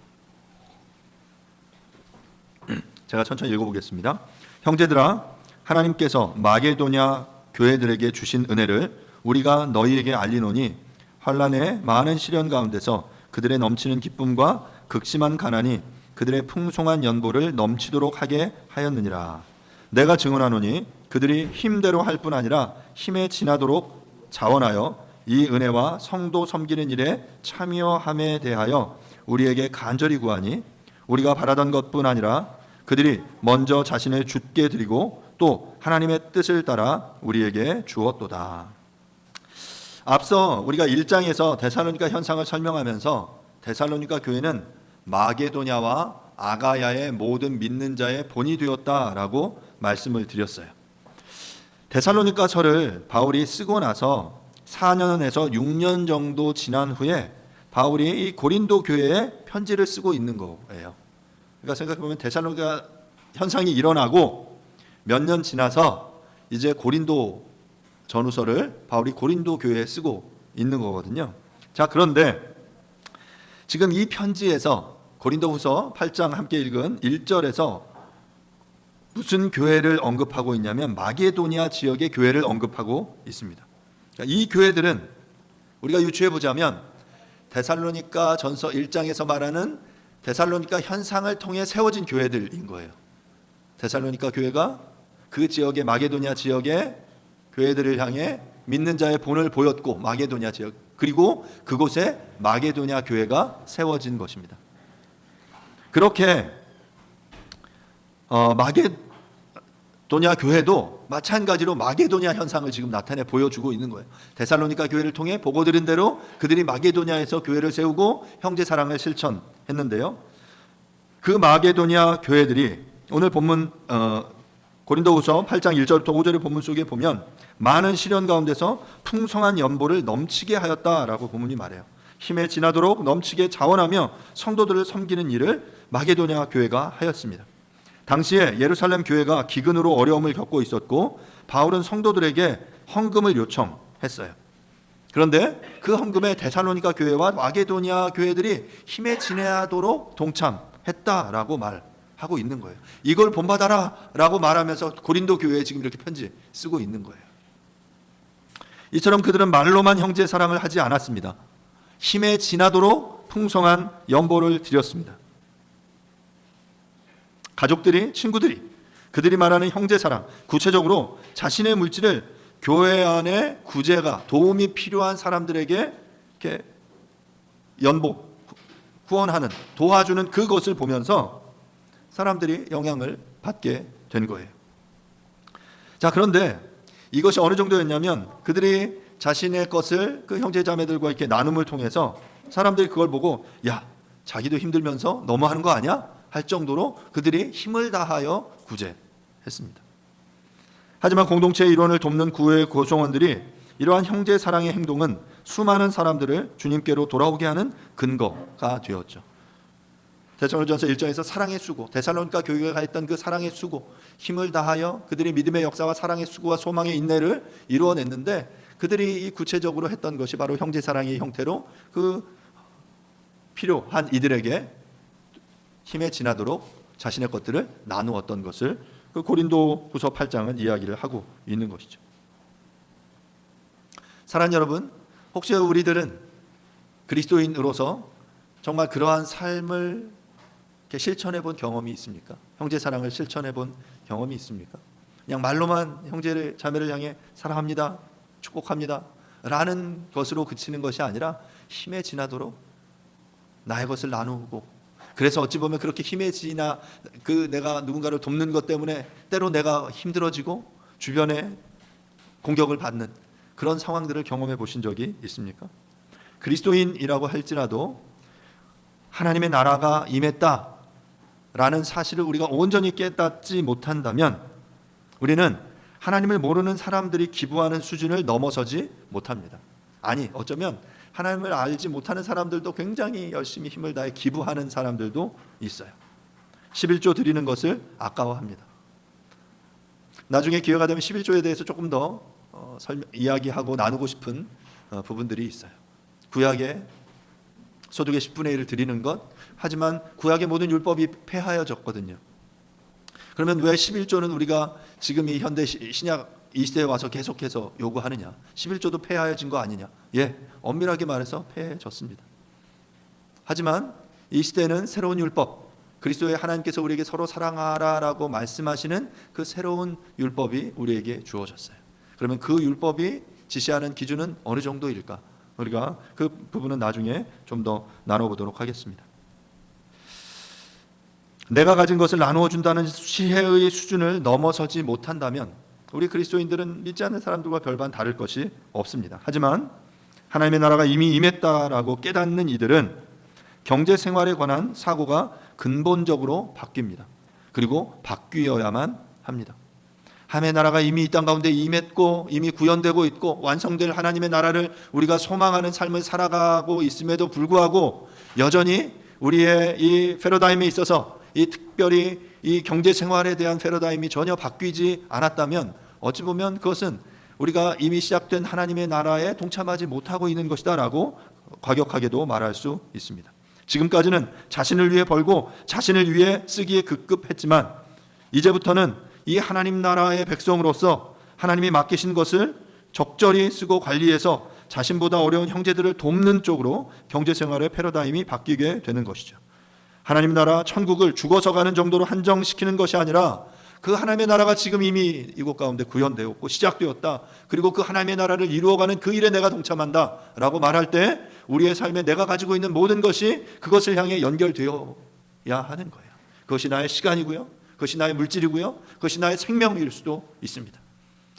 제가 천천히 읽어보겠습니다. 형제들아, 하나님께서 마게도냐 교회들에게 주신 은혜를 우리가 너희에게 알리노니 환난의 많은 시련 가운데서 그들의 넘치는 기쁨과 극심한 가난이 그들의 풍성한 연보를 넘치도록 하게 하였느니라. 내가 증언하노니 그들이 힘대로 할 뿐 아니라 힘에 지나도록 자원하여 이 은혜와 성도 섬기는 일에 참여함에 대하여 우리에게 간절히 구하니 우리가 바라던 것뿐 아니라 그들이 먼저 자신을 주께 드리고 또 하나님의 뜻을 따라 우리에게 주었도다. 앞서 우리가 1장에서 데살로니가 현상을 설명하면서 데살로니가 교회는 마게도냐와 아가야의 모든 믿는 자의 본이 되었다라고 말씀을 드렸어요. 데살로니가서를 바울이 쓰고 나서 4년에서 6년 정도 지난 후에 바울이 이 고린도 교회에 편지를 쓰고 있는 거예요. 그러니까 생각해보면 데살로니가 현상이 일어나고 몇 년 지나서 이제 고린도 전후서를 바울이 고린도 교회에 쓰고 있는 거거든요. 자, 그런데 지금 이 편지에서 고린도후서 8장 함께 읽은 1절에서 무슨 교회를 언급하고 있냐면 마게도니아 지역의 교회를 언급하고 있습니다. 그러니까 이 교회들은 우리가 유추해 보자면 데살로니가 전서 1장에서 말하는 데살로니가 현상을 통해 세워진 교회들인 거예요. 데살로니가 교회가 그 지역의 마게도니아 지역의 교회들을 향해 믿는 자의 본을 보였고, 마게도니아 지역, 그리고 그곳에 마게도니아 교회가 세워진 것입니다. 그렇게 마게도니아 교회도 마찬가지로 마게도니아 현상을 지금 나타내 보여주고 있는 거예요. 데살로니가 교회를 통해 보고 들은 대로 그들이 마게도니아에서 교회를 세우고 형제 사랑을 실천했는데요. 그 마게도니아 교회들이 오늘 본문 고린도후서 8장 1절부터 5절의 본문 속에 보면 많은 시련 가운데서 풍성한 연보를 넘치게 하였다라고 본문이 말해요. 힘에 지나도록 넘치게 자원하며 성도들을 섬기는 일을 마게도니아 교회가 하였습니다. 당시에 예루살렘 교회가 기근으로 어려움을 겪고 있었고 바울은 성도들에게 헌금을 요청했어요. 그런데 그 헌금에 데살로니가 교회와 마게도니아 교회들이 힘에 지내도록 동참했다라고 말하고 있는 거예요. 이걸 본받아라 라고 말하면서 고린도 교회에 지금 이렇게 편지 쓰고 있는 거예요. 이처럼 그들은 말로만 형제 사랑을 하지 않았습니다. 힘에 지나도록 풍성한 연보를 드렸습니다. 가족들이, 친구들이, 그들이 말하는 형제 사랑, 구체적으로 자신의 물질을 교회 안에 구제가, 도움이 필요한 사람들에게 이렇게 연보, 후원하는, 도와주는 그것을 보면서 사람들이 영향을 받게 된 거예요. 자, 그런데 이것이 어느 정도였냐면 그들이 자신의 것을 그 형제 자매들과 이렇게 나눔을 통해서 사람들이 그걸 보고 야, 자기도 힘들면서 너무하는 거 아니야? 할 정도로 그들이 힘을 다하여 구제했습니다. 하지만 공동체의 일원을 돕는 구의 구성원들이 이러한 형제 사랑의 행동은 수많은 사람들을 주님께로 돌아오게 하는 근거가 되었죠. 데살로니가전서 1장에서 사랑의 수고, 데살로니가 교회가 했던 그 사랑의 수고, 힘을 다하여 그들이 믿음의 역사와 사랑의 수고와 소망의 인내를 이루어냈는데 그들이 이 구체적으로 했던 것이 바로 형제 사랑의 형태로 그 필요한 이들에게 힘에 지나도록 자신의 것들을 나누었던 것을 그 고린도후서 8장은 이야기를 하고 있는 것이죠. 사랑하는 여러분, 혹시 우리들은 그리스도인으로서 정말 그러한 삶을 실천해 본 경험이 있습니까? 형제 사랑을 실천해 본 경험이 있습니까? 그냥 말로만 형제를 자매를 향해 사랑합니다, 축복합니다 라는 것으로 그치는 것이 아니라 힘에 지나도록 나의 것을 나누고, 그래서 어찌 보면 그렇게 힘에 지나 내가 누군가를 돕는 것 때문에 때로 내가 힘들어지고 주변에 공격을 받는 그런 상황들을 경험해 보신 적이 있습니까? 그리스도인이라고 할지라도 하나님의 나라가 임했다라는 사실을 우리가 온전히 깨닫지 못한다면 우리는 하나님을 모르는 사람들이 기부하는 수준을 넘어서지 못합니다. 아니, 어쩌면 하나님을 알지 못하는 사람들도 굉장히 열심히 힘을 다해 기부하는 사람들도 있어요. 11조 드리는 것을 아까워합니다. 나중에 기회가 되면 11조에 대해서 조금 더 이야기하고 나누고 싶은 부분들이 있어요. 구약의 소득의 10분의 1을 드리는 것, 하지만 구약의 모든 율법이 폐하여졌거든요. 그러면 왜 11조는 우리가 지금 이 현대 신약 이 시대에 와서 계속해서 요구하느냐? 11조도 폐하여진 거 아니냐? 예, 엄밀하게 말해서 폐해졌습니다. 하지만 이 시대는 새로운 율법, 그리스도의 하나님께서 우리에게 서로 사랑하라라고 말씀하시는 그 새로운 율법이 우리에게 주어졌어요. 그러면 그 율법이 지시하는 기준은 어느 정도일까? 우리가 그 부분은 나중에 좀 더 나눠보도록 하겠습니다. 내가 가진 것을 나누어 준다는 시혜의 수준을 넘어서지 못한다면 우리 그리스도인들은 믿지 않는 사람들과 별반 다를 것이 없습니다. 하지만 하나님의 나라가 이미 임했다라고 깨닫는 이들은 경제 생활에 관한 사고가 근본적으로 바뀝니다. 그리고 바뀌어야만 합니다. 하나님의 나라가 이미 이 땅 가운데 임했고 이미 구현되고 있고 완성될 하나님의 나라를 우리가 소망하는 삶을 살아가고 있음에도 불구하고 여전히 우리의 이 패러다임에 있어서 이 특별히 이 경제 생활에 대한 패러다임이 전혀 바뀌지 않았다면 어찌 보면 그것은 우리가 이미 시작된 하나님의 나라에 동참하지 못하고 있는 것이다라고 과격하게도 말할 수 있습니다. 지금까지는 자신을 위해 벌고 자신을 위해 쓰기에 급급했지만 이제부터는 이 하나님 나라의 백성으로서 하나님이 맡기신 것을 적절히 쓰고 관리해서 자신보다 어려운 형제들을 돕는 쪽으로 경제생활의 패러다임이 바뀌게 되는 것이죠. 하나님 나라 천국을 죽어서 가는 정도로 한정시키는 것이 아니라 그 하나님의 나라가 지금 이미 이곳 가운데 구현되었고 시작되었다. 그리고 그 하나님의 나라를 이루어가는 그 일에 내가 동참한다 라고 말할 때 우리의 삶에 내가 가지고 있는 모든 것이 그것을 향해 연결되어야 하는 거예요. 그것이 나의 시간이고요, 그것이 나의 물질이고요, 그것이 나의 생명일 수도 있습니다.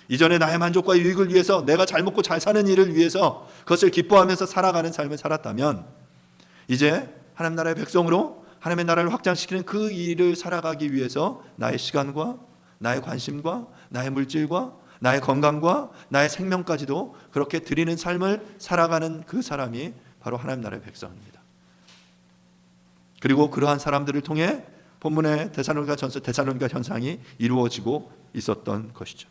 이전에 나의 만족과 유익을 위해서 내가 잘 먹고 잘 사는 일을 위해서 그것을 기뻐하면서 살아가는 삶을 살았다면 이제 하나님 나라의 백성으로 하나님의 나라를 확장시키는 그 일을 살아가기 위해서 나의 시간과 나의 관심과 나의 물질과 나의 건강과 나의 생명까지도 그렇게 드리는 삶을 살아가는 그 사람이 바로 하나님 나라의 백성입니다. 그리고 그러한 사람들을 통해 본문의 데살로니가 현상이 이루어지고 있었던 것이죠.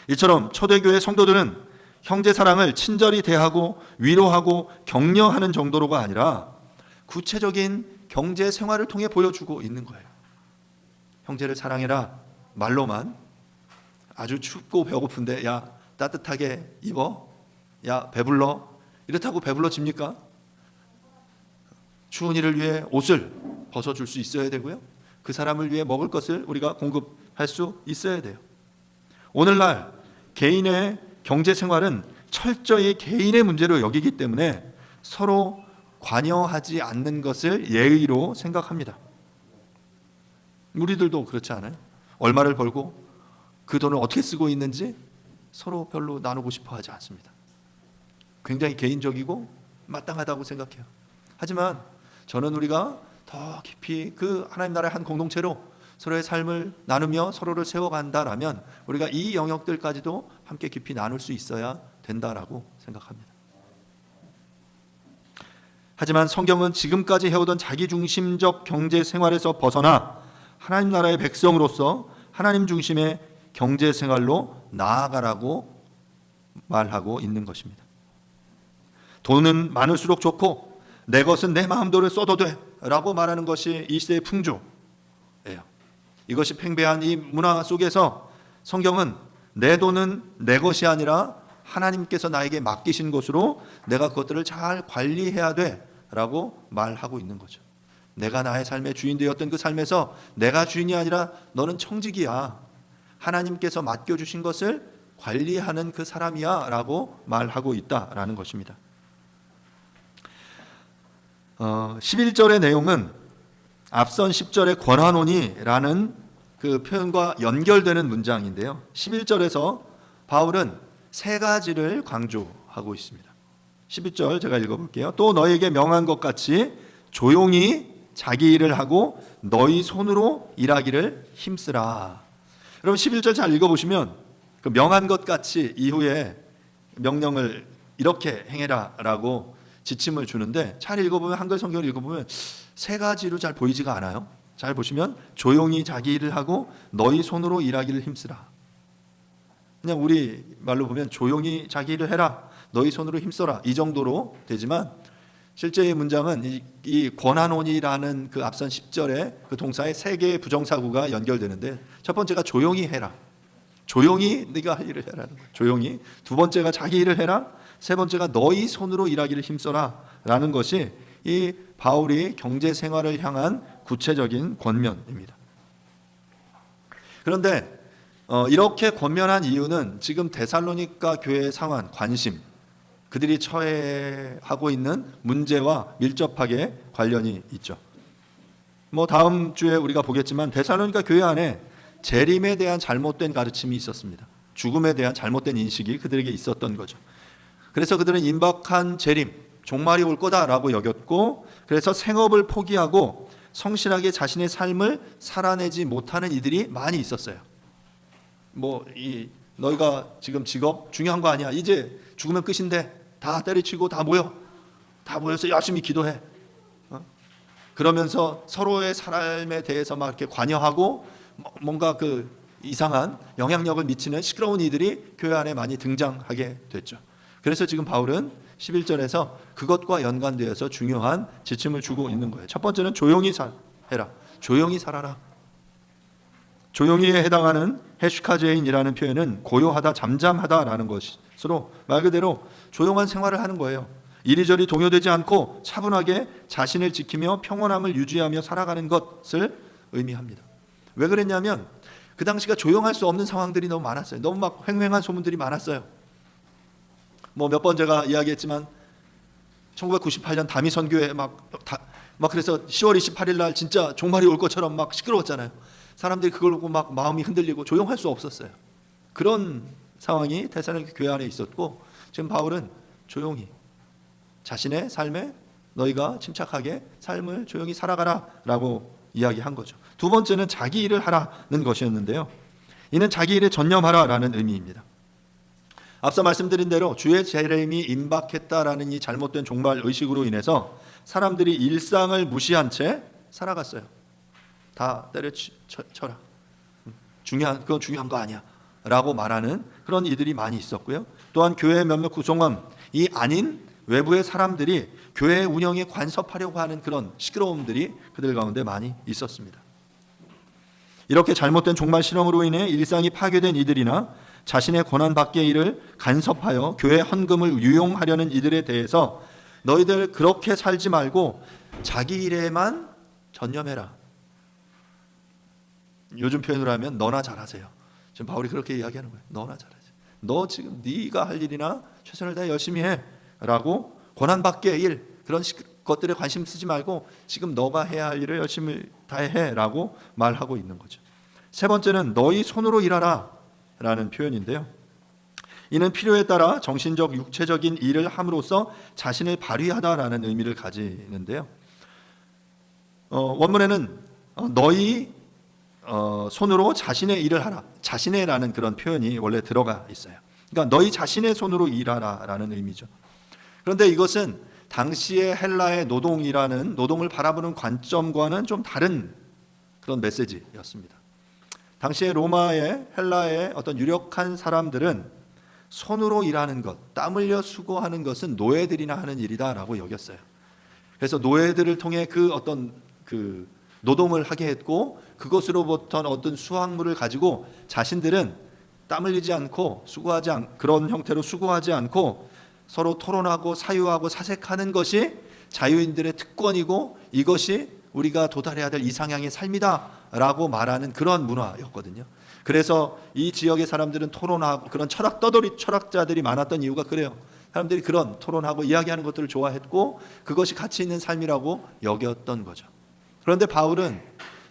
이처럼 초대교회 성도들은 형제 사랑을 친절히 대하고 위로하고 격려하는 정도로가 아니라 구체적인 경제 생활을 통해 보여주고 있는 거예요. 형제를 사랑해라 말로만 아주 춥고 배고픈데 야 따뜻하게 입어, 야 배불러, 이렇다고 배불러집니까? 추운 이를 위해 옷을 벗어줄 수 있어야 되고요, 그 사람을 위해 먹을 것을 우리가 공급할 수 있어야 돼요. 오늘날 개인의 경제 생활은 철저히 개인의 문제로 여기기 때문에 서로 관여하지 않는 것을 예의로 생각합니다. 우리들도 그렇지 않아요? 얼마를 벌고 그 돈을 어떻게 쓰고 있는지 서로 별로 나누고 싶어 하지 않습니다. 굉장히 개인적이고 마땅하다고 생각해요. 하지만 저는 우리가 더 깊이 그 하나님 나라의 한 공동체로 서로의 삶을 나누며 서로를 세워간다라면 우리가 이 영역들까지도 함께 깊이 나눌 수 있어야 된다라고 생각합니다. 하지만 성경은 지금까지 해오던 자기중심적 경제 생활에서 벗어나 하나님 나라의 백성으로서 하나님 중심의 경제 생활로 나아가라고 말하고 있는 것입니다. 돈은 많을수록 좋고 내 것은 내 마음대로 써도 돼 라고 말하는 것이 이 시대의 풍조예요. 이것이 팽배한 이 문화 속에서 성경은 내 돈은 내 것이 아니라 하나님께서 나에게 맡기신 것으로 내가 그것들을 잘 관리해야 돼 라고 말하고 있는 거죠. 내가 나의 삶의 주인 되었던 그 삶에서 내가 주인이 아니라 너는 청직이야, 하나님께서 맡겨주신 것을 관리하는 그 사람이야 라고 말하고 있다라는 것입니다. 11절의 내용은 앞선 10절의 권하노니라는 그 표현과 연결되는 문장인데요, 11절에서 바울은 세 가지를 강조하고 있습니다. 11절 제가 읽어볼게요. 또 너에게 명한 것 같이 조용히 자기 일을 하고 너희 손으로 일하기를 힘쓰라. 여러분 11절 잘 읽어보시면 그 명한 것 같이 이후에 명령을 이렇게 행해라 라고 지침을 주는데, 잘 읽어보면 한글 성경을 읽어보면 세 가지로 잘 보이지가 않아요. 잘 보시면 조용히 자기 일을 하고 너희 손으로 일하기를 힘쓰라. 그냥 우리 말로 보면 조용히 자기 일을 해라, 너희 손으로 힘써라, 이 정도로 되지만 실제의 문장은 이 권하노니라는 그 앞선 10절의 그 동사에 세 개의 부정사구가 연결되는데, 첫 번째가 조용히 해라, 조용히 네가 할 일을 해라는 거예요. 조용히. 두 번째가 자기 일을 해라. 세 번째가 너희 손으로 일하기를 힘써라 라는 것이 이 바울이 경제 생활을 향한 구체적인 권면입니다. 그런데 이렇게 권면한 이유는 지금 데살로니가 교회의 상황, 관심, 그들이 처해하고 있는 문제와 밀접하게 관련이 있죠. 다음 주에 우리가 보겠지만 데살로니가 교회 안에 재림에 대한 잘못된 가르침이 있었습니다. 죽음에 대한 잘못된 인식이 그들에게 있었던 거죠. 그래서 그들은 임박한 재림, 종말이 올 거다라고 여겼고, 그래서 생업을 포기하고 성실하게 자신의 삶을 살아내지 못하는 이들이 많이 있었어요. 너희가 지금 직업 중요한 거 아니야. 이제 죽으면 끝인데 다 때려치고 다 모여서 열심히 기도해. 그러면서 서로의 삶에 대해서 막 이렇게 관여하고 뭔가 그 이상한 영향력을 미치는 시끄러운 이들이 교회 안에 많이 등장하게 됐죠. 그래서 지금 바울은 11절에서 그것과 연관되어서 중요한 지침을 주고 있는 거예요. 첫 번째는 조용히 해라. 조용히 살아라. 조용히에 해당하는 헤슈카제인이라는 표현은 고요하다, 잠잠하다라는 것으로 말 그대로 조용한 생활을 하는 거예요. 이리저리 동요되지 않고 차분하게 자신을 지키며 평온함을 유지하며 살아가는 것을 의미합니다. 왜 그랬냐면 그 당시가 조용할 수 없는 상황들이 너무 많았어요. 너무 막 횡횡한 소문들이 많았어요. 몇 번 제가 이야기했지만 1998년 다미 선교회 막 그래서 10월 28일 날 진짜 종말이 올 것처럼 막 시끄러웠잖아요. 사람들이 그걸 보고 막 마음이 흔들리고 조용할 수 없었어요. 그런 상황이 데살로니가 교회 안에 있었고 지금 바울은 조용히 자신의 삶에 너희가 침착하게 삶을 조용히 살아가라 라고 이야기한 거죠. 두 번째는 자기 일을 하라는 것이었는데요. 이는 자기 일에 전념하라 라는 의미입니다. 앞서 말씀드린 대로 주의 재림이 임박했다라는 이 잘못된 종말 의식으로 인해서 사람들이 일상을 무시한 채 살아갔어요. 다 때려쳐라. 그건 중요한 거 아니야 라고 말하는 그런 이들이 많이 있었고요. 또한 교회의 몇몇 구성원이 아닌 외부의 사람들이 교회 운영에 간섭하려고 하는 그런 시끄러움들이 그들 가운데 많이 있었습니다. 이렇게 잘못된 종말 실험으로 인해 일상이 파괴된 이들이나 자신의 권한 밖의 일을 간섭하여 교회 헌금을 유용하려는 이들에 대해서 너희들 그렇게 살지 말고 자기 일에만 전념해라. 요즘 표현으로 하면 너나 잘하세요. 지금 바울이 그렇게 이야기하는 거예요. 너나 잘하세요. 너 지금 네가 할 일이나 최선을 다해 열심히 해라고 권한 밖의 일 그런 것들에 관심 쓰지 말고 지금 너가 해야 할 일을 열심히 다해라고 말하고 있는 거죠. 세 번째는 너희 손으로 일하라 라는 표현인데요. 이는 필요에 따라 정신적, 육체적인 일을 함으로써 자신을 발휘하다라는 의미를 가지는데요. 원문에는 너희 손으로 자신의 일을 하라, 자신의라는 그런 표현이 원래 들어가 있어요. 그러니까 너희 자신의 손으로 일하라라는 의미죠. 그런데 이것은 당시의 헬라의 노동을 바라보는 관점과는 좀 다른 그런 메시지였습니다. 당시에 로마의 헬라의 어떤 유력한 사람들은 손으로 일하는 것, 땀 흘려 수고하는 것은 노예들이나 하는 일이다라고 여겼어요. 그래서 노예들을 통해 그 노동을 하게 했고 그것으로부터 어떤 수확물을 가지고 자신들은 땀 흘리지 않고 그런 형태로 수고하지 않고 서로 토론하고 사유하고 사색하는 것이 자유인들의 특권이고 이것이 우리가 도달해야 될 이상향의 삶이다라고 말하는 그런 문화였거든요. 그래서 이 지역의 사람들은 토론하고 그런 철학자들이 많았던 이유가 그래요. 사람들이 그런 토론하고 이야기하는 것들을 좋아했고 그것이 가치 있는 삶이라고 여겼던 거죠. 그런데 바울은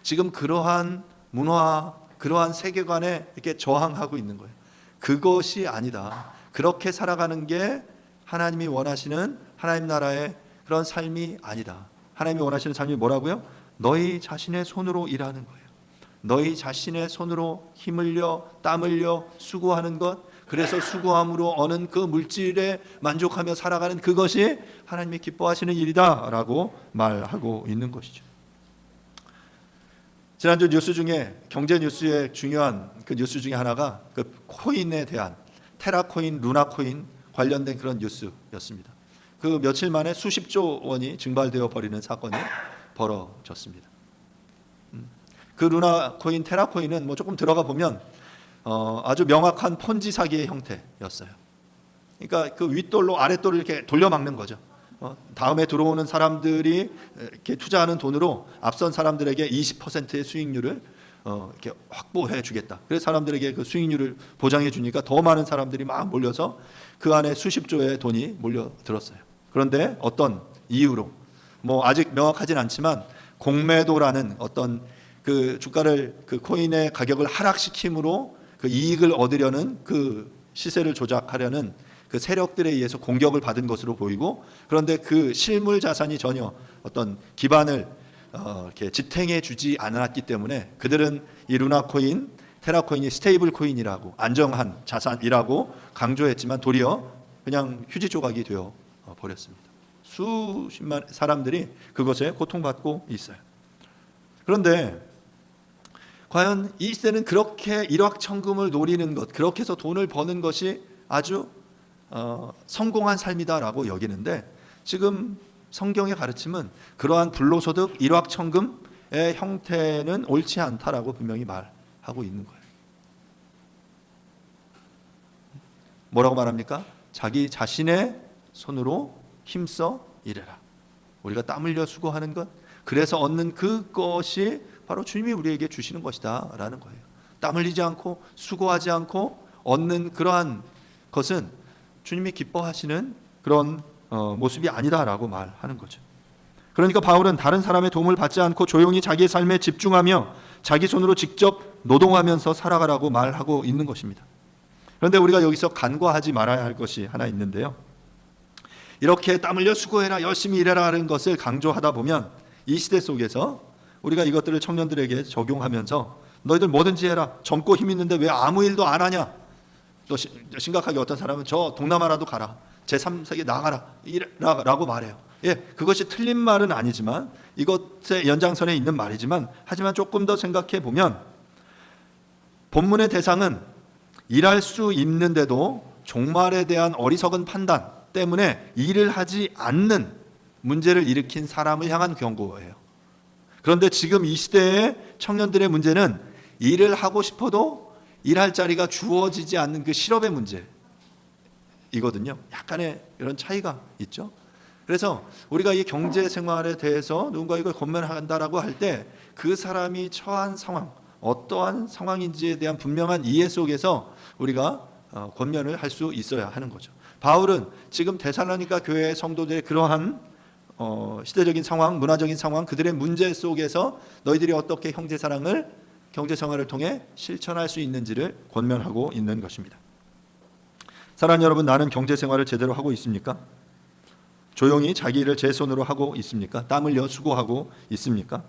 지금 그러한 문화, 그러한 세계관에 이렇게 저항하고 있는 거예요. 그것이 아니다. 그렇게 살아가는 게 하나님이 원하시는 하나님 나라의 그런 삶이 아니다. 하나님이 원하시는 삶이 뭐라고요? 너희 자신의 손으로 일하는 거예요. 너희 자신의 손으로 힘 흘려 땀 흘려 수고하는 것, 그래서 수고함으로 얻는 그 물질에 만족하며 살아가는 그것이 하나님이 기뻐하시는 일이다라고 말하고 있는 것이죠. 지난주 뉴스 중에 경제 뉴스의 중요한 그 뉴스 중에 하나가 그 코인에 대한 테라코인, 루나코인 관련된 그런 뉴스였습니다. 그 며칠 만에 수십조 원이 증발되어 버리는 사건이 벌어졌습니다. 그 루나코인, 테라코인은 조금 들어가 보면 아주 명확한 폰지 사기의 형태였어요. 그러니까 그 윗돌로 아랫돌을 이렇게 돌려막는 거죠. 다음에 들어오는 사람들이 이렇게 투자하는 돈으로 앞선 사람들에게 20%의 수익률을 이렇게 확보해 주겠다. 그래서 사람들에게 그 수익률을 보장해 주니까 더 많은 사람들이 막 몰려서 그 안에 수십조의 돈이 몰려들었어요. 그런데 어떤 이유로 아직 명확하진 않지만 공매도라는 어떤 그 주가를 그 코인의 가격을 하락시킴으로 그 이익을 얻으려는 그 시세를 조작하려는 그 세력들에 의해서 공격을 받은 것으로 보이고, 그런데 그 실물 자산이 전혀 어떤 기반을 이렇게 지탱해 주지 않았기 때문에 그들은 이 루나코인, 테라코인이 스테이블 코인이라고, 안정한 자산이라고 강조했지만 도리어 그냥 휴지 조각이 되어 버렸습니다. 수십만 사람들이 그것에 고통받고 있어요. 그런데 과연 이 시대는 그렇게 일확천금을 노리는 것, 그렇게 해서 돈을 버는 것이 아주 성공한 삶이다라고 여기는데, 지금 성경의 가르침은 그러한 불로소득, 일확천금의 형태는 옳지 않다라고 분명히 말하고 있는 거예요. 뭐라고 말합니까? 자기 자신의 손으로 힘써 일해라. 우리가 땀 흘려 수고하는 것, 그래서 얻는 그것이 바로 주님이 우리에게 주시는 것이다 라는 거예요. 땀 흘리지 않고 수고하지 않고 얻는 그러한 것은 주님이 기뻐하시는 그런 모습이 아니다라고 말하는 거죠. 그러니까 바울은 다른 사람의 도움을 받지 않고 조용히 자기의 삶에 집중하며 자기 손으로 직접 노동하면서 살아가라고 말하고 있는 것입니다. 그런데 우리가 여기서 간과하지 말아야 할 것이 하나 있는데요. 이렇게 땀 흘려 수고해라, 열심히 일해라 하는 것을 강조하다 보면 이 시대 속에서 우리가 이것들을 청년들에게 적용하면서 너희들 뭐든지 해라, 젊고 힘 있는데 왜 아무 일도 안 하냐, 또 심각하게 어떤 사람은 저 동남아라도 가라, 제3세계 나가라 라고 말해요. 예, 그것이 틀린 말은 아니지만 이것의 연장선에 있는 말이지만, 하지만 조금 더 생각해 보면 본문의 대상은 일할 수 있는데도 종말에 대한 어리석은 판단 때문에 일을 하지 않는 문제를 일으킨 사람을 향한 경고예요. 그런데 지금 이 시대의 청년들의 문제는 일을 하고 싶어도 일할 자리가 주어지지 않는 그 실업의 문제이거든요. 약간의 이런 차이가 있죠. 그래서 우리가 이 경제 생활에 대해서 누군가 이걸 권면한다라고 할 때 그 사람이 처한 상황, 어떠한 상황인지에 대한 분명한 이해 속에서 우리가 권면을 할 수 있어야 하는 거죠. 바울은 지금 데살로니가 교회의 성도들의 그러한 시대적인 상황, 문화적인 상황, 그들의 문제 속에서 너희들이 어떻게 형제사랑을 경제생활을 통해 실천할 수 있는지를 권면하고 있는 것입니다. 사랑하는 여러분, 나는 경제생활을 제대로 하고 있습니까? 조용히 자기 일을 제 손으로 하고 있습니까? 땀 흘려 수고하고 있습니까?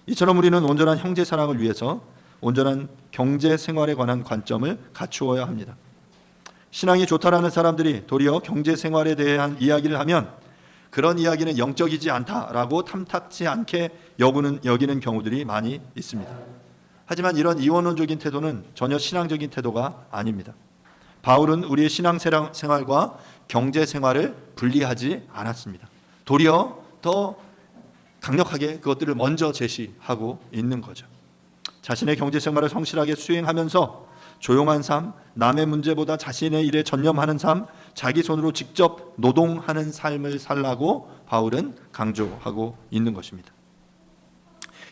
이처럼 우리는 온전한 형제사랑을 위해서 온전한 경제생활에 관한 관점을 갖추어야 합니다. 신앙이 좋다라는 사람들이 도리어 경제생활에 대한 이야기를 하면 그런 이야기는 영적이지 않다라고 탐탁치 않게 여기는 경우들이 많이 있습니다. 하지만 이런 이원론적인 태도는 전혀 신앙적인 태도가 아닙니다. 바울은 우리의 신앙생활과 경제생활을 분리하지 않았습니다. 도리어 더 강력하게 그것들을 먼저 제시하고 있는 거죠. 자신의 경제생활을 성실하게 수행하면서 조용한 삶, 남의 문제보다 자신의 일에 전념하는 삶, 자기 손으로 직접 노동하는 삶을 살라고 바울은 강조하고 있는 것입니다.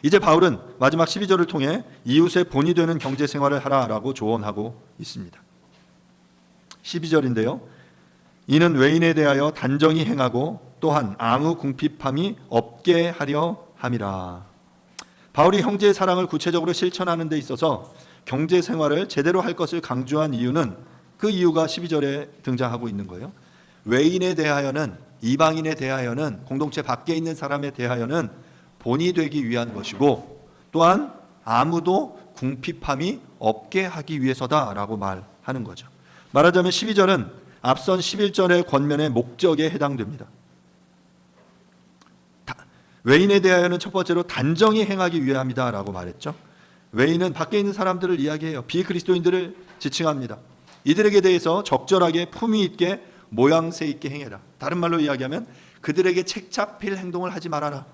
이제 바울은 마지막 12절을 통해 이웃의 본이 되는 경제생활을 하라라고 조언하고 있습니다. 12절인데요. 이는 외인에 대하여 단정히 행하고 또한 아무 궁핍함이 없게 하려 함이라. 바울이 형제의 사랑을 구체적으로 실천하는 데 있어서 경제생활을 제대로 할 것을 강조한 이유는 그 이유가 12절에 등장하고 있는 거예요. 외인에 대하여는, 이방인에 대하여는, 공동체 밖에 있는 사람에 대하여는 본이 되기 위한 것이고 또한 아무도 궁핍함이 없게 하기 위해서다라고 말하는 거죠. 말하자면 12절은 앞선 11절의 권면의 목적에 해당됩니다. 외인에 대하여는 첫 번째로 단정히 행하기 위함이다라고 말했죠. 외인은 밖에 있는 사람들을 이야기해요. 비그리스도인들을 지칭합니다. 이들에게 대해서 적절하게 품위 있게 모양새 있게 행해라. 다른 말로 이야기하면 그들에게 책잡힐 행동을 하지 말아라.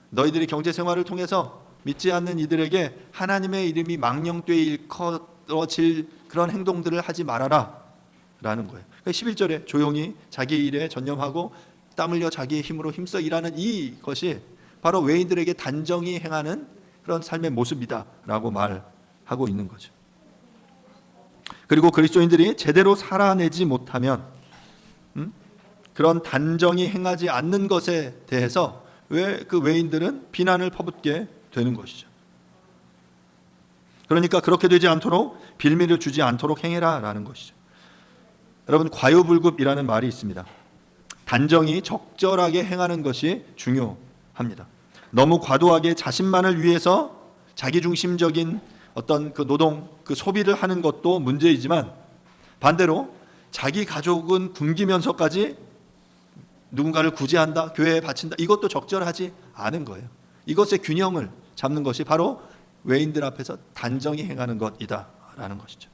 너희들이 경제생활을 통해서 믿지 않는 이들에게 하나님의 이름이 망령되이 일컬어질 그런 행동들을 하지 말아라 라는 거예요. 11절에 조용히 자기 일에 전념하고 땀 흘려 자기의 힘으로 힘써 일하는 이것이 바로 외인들에게 단정히 행하는 그런 삶의 모습이다 라고 말하고 있는 거죠. 그리고 그리스도인들이 제대로 살아내지 못하면 그런 단정히 행하지 않는 것에 대해서 왜 그 외인들은 비난을 퍼붓게 되는 것이죠. 그러니까 그렇게 되지 않도록 빌미를 주지 않도록 행해라 라는 것이죠. 여러분, 과유불급이라는 말이 있습니다. 단정히 적절하게 행하는 것이 중요합니다. 너무 과도하게 자신만을 위해서 자기중심적인 어떤 그 노동, 그 소비를 하는 것도 문제이지만 반대로 자기 가족은 굶기면서까지 누군가를 구제한다, 교회에 바친다, 이것도 적절하지 않은 거예요. 이것의 균형을 잡는 것이 바로 외인들 앞에서 단정히 행하는 것이다라는 것이죠.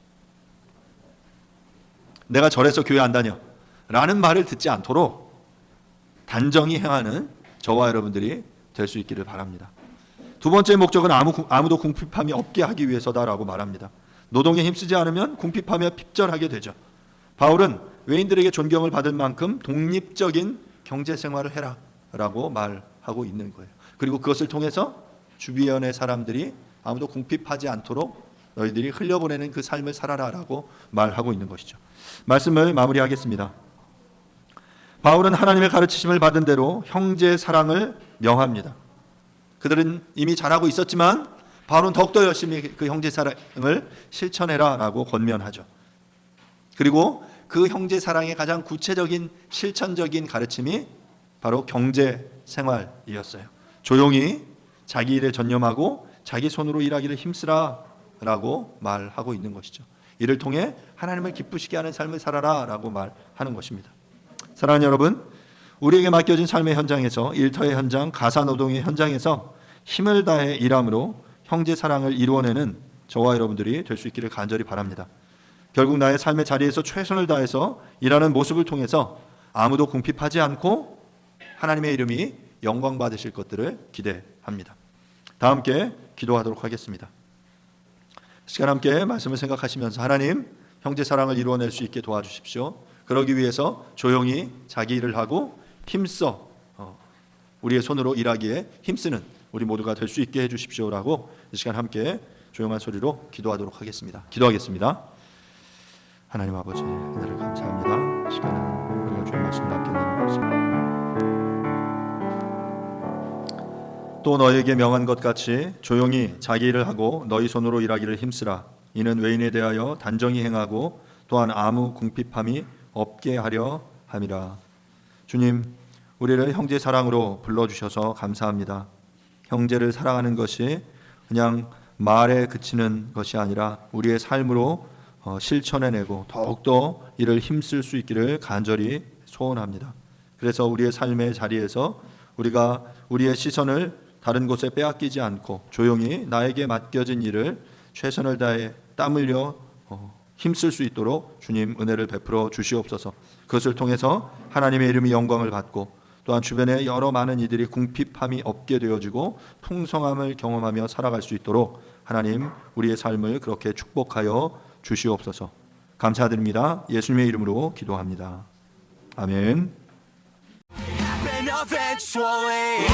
내가 절에서 교회 안 다녀 라는 말을 듣지 않도록 단정히 행하는 저와 여러분들이 될 수 있기를 바랍니다. 두 번째 목적은 아무도 궁핍함이 없게 하기 위해서다라고 말합니다. 노동에 힘쓰지 않으면 궁핍하며 핍절하게 되죠. 바울은 외인들에게 존경을 받을 만큼 독립적인 경제 생활을 해라 라고 말하고 있는 거예요. 그리고 그것을 통해서 주변의 사람들이 아무도 궁핍하지 않도록 너희들이 흘려보내는 그 삶을 살아라 라고 말하고 있는 것이죠. 말씀을 마무리하겠습니다. 바울은 하나님의 가르치심을 받은 대로 형제 사랑을 명합니다. 그들은 이미 잘하고 있었지만 바울은 더욱더 열심히 그 형제 사랑을 실천해라 라고 권면하죠. 그리고 그 형제 사랑의 가장 구체적인 실천적인 가르침이 바로 경제 생활이었어요. 조용히 자기 일에 전념하고 자기 손으로 일하기를 힘쓰라 라고 말하고 있는 것이죠. 이를 통해 하나님을 기쁘시게 하는 삶을 살아라 라고 말하는 것입니다. 사랑하는 여러분, 우리에게 맡겨진 삶의 현장에서, 일터의 현장, 가사노동의 현장에서 힘을 다해 일함으로 형제 사랑을 이루어내는 저와 여러분들이 될 수 있기를 간절히 바랍니다. 결국 나의 삶의 자리에서 최선을 다해서 일하는 모습을 통해서 아무도 궁핍하지 않고 하나님의 이름이 영광 받으실 것들을 기대합니다. 다 함께 기도하도록 하겠습니다. 시간 함께 말씀을 생각하시면서 하나님, 형제 사랑을 이루어낼 수 있게 도와주십시오. 그러기 위해서 조용히 자기 일을 하고 힘써 우리의 손으로 일하기에 힘쓰는 우리 모두가 될 수 있게 해주십시오라고 이 시간 함께 조용한 소리로 기도하도록 하겠습니다. 기도하겠습니다. 하나님 아버지, 은혜를 감사합니다. 시간은 우리가 주의 말씀을 함께 나누고 있습니다. 또 너에게 명한 것 같이 조용히 자기 일을 하고 너희 손으로 일하기를 힘쓰라. 이는 외인에 대하여 단정히 행하고 또한 아무 궁핍함이 없게 하려 함이라. 주님, 우리를 형제 사랑으로 불러주셔서 감사합니다. 형제를 사랑하는 것이 그냥 말에 그치는 것이 아니라 우리의 삶으로 실천해내고 더욱더 이를 힘쓸 수 있기를 간절히 소원합니다. 그래서 우리의 삶의 자리에서 우리가 우리의 시선을 다른 곳에 빼앗기지 않고 조용히 나에게 맡겨진 일을 최선을 다해 땀 흘려 힘쓸 수 있도록 주님 은혜를 베풀어 주시옵소서. 그것을 통해서 하나님의 이름이 영광을 받고 또한 주변에 여러 많은 이들이 궁핍함이 없게 되어지고 풍성함을 경험하며 살아갈 수 있도록 하나님 우리의 삶을 그렇게 축복하여 주시옵소서. 감사드립니다. 예수님의 이름으로 기도합니다. 아멘.
Happen eventually.